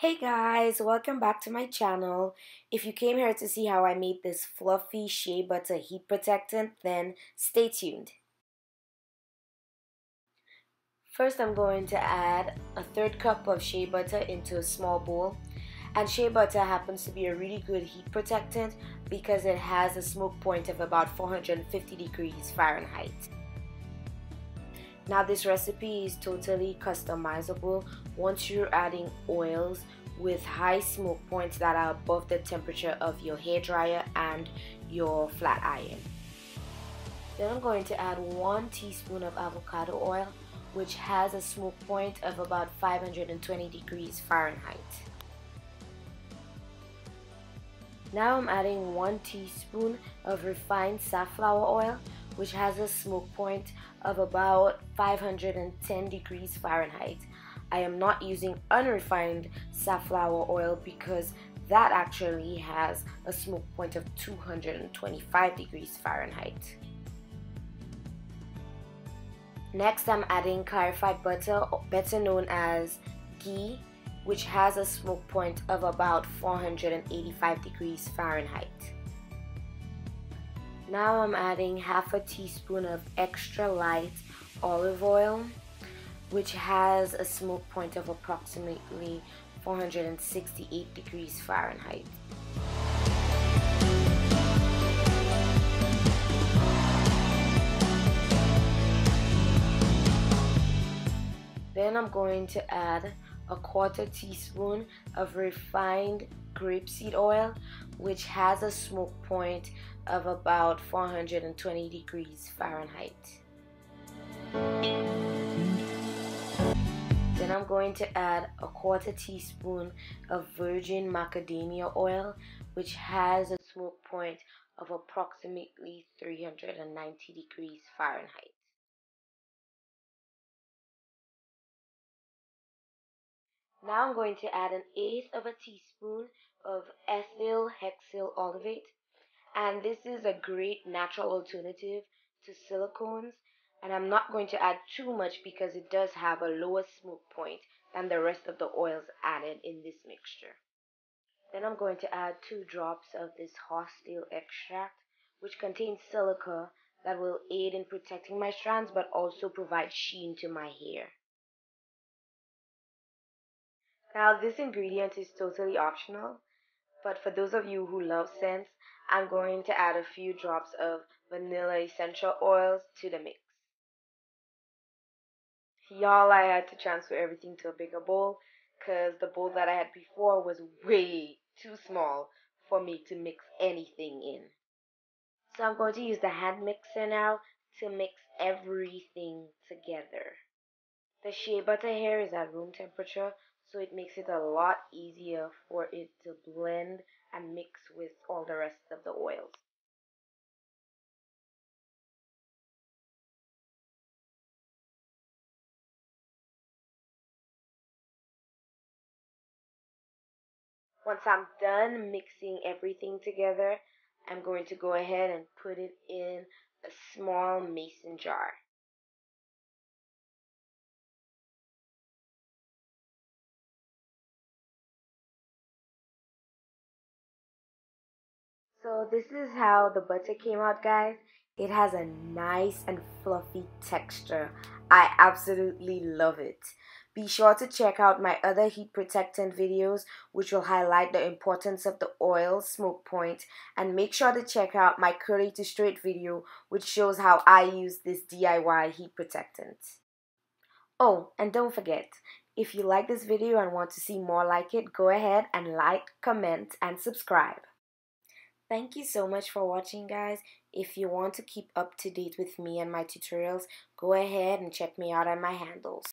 Hey guys, welcome back to my channel. If you came here to see how I made this fluffy shea butter heat protectant, then stay tuned. First, I'm going to add a third cup of shea butter into a small bowl. And shea butter happens to be a really good heat protectant because it has a smoke point of about 450 degrees Fahrenheit. Now this recipe is totally customizable once you're adding oils with high smoke points that are above the temperature of your hairdryer and your flat iron. Then I'm going to add 1 teaspoon of avocado oil, which has a smoke point of about 520 degrees Fahrenheit. Now I'm adding 1 teaspoon of refined safflower oil, which has a smoke point of about 510 degrees Fahrenheit. I am not using unrefined safflower oil because that actually has a smoke point of 225 degrees Fahrenheit. Next, I'm adding clarified butter, better known as ghee, which has a smoke point of about 485 degrees Fahrenheit. Now I'm adding half a teaspoon of extra light olive oil, which has a smoke point of approximately 468 degrees Fahrenheit. Then I'm going to add a 1/4 teaspoon of refined grapeseed oil, which has a smoke point of about 420 degrees Fahrenheit. Then I'm going to add a 1/4 teaspoon of virgin macadamia oil, which has a smoke point of approximately 390 degrees Fahrenheit. Now I'm going to add 1/8 of a teaspoon of ethyl hexyl olivate, and this is a great natural alternative to silicones, and I'm not going to add too much because it does have a lower smoke point than the rest of the oils added in this mixture. Then I'm going to add 2 drops of this horsetail extract, which contains silica that will aid in protecting my strands but also provide sheen to my hair. Now this ingredient is totally optional, but for those of you who love scents, I'm going to add a few drops of vanilla essential oils to the mix. Y'all, I had to transfer everything to a bigger bowl because the bowl that I had before was way too small for me to mix anything in. So I'm going to use the hand mixer now to mix everything together. The shea butter here is at room temperature, so it makes it a lot easier for it to blend and mix with all the rest of the oils. Once I'm done mixing everything together, I'm going to go ahead and put it in a small mason jar. So this is how the butter came out, guys. It has a nice and fluffy texture. I absolutely love it. Be sure to check out my other heat protectant videos, which will highlight the importance of the oil smoke point, and make sure to check out my curly to straight video, which shows how I use this DIY heat protectant. Oh, and don't forget, if you like this video and want to see more like it, go ahead and like, comment, and subscribe. Thank you so much for watching, guys. If you want to keep up to date with me and my tutorials, go ahead and check me out on my handles.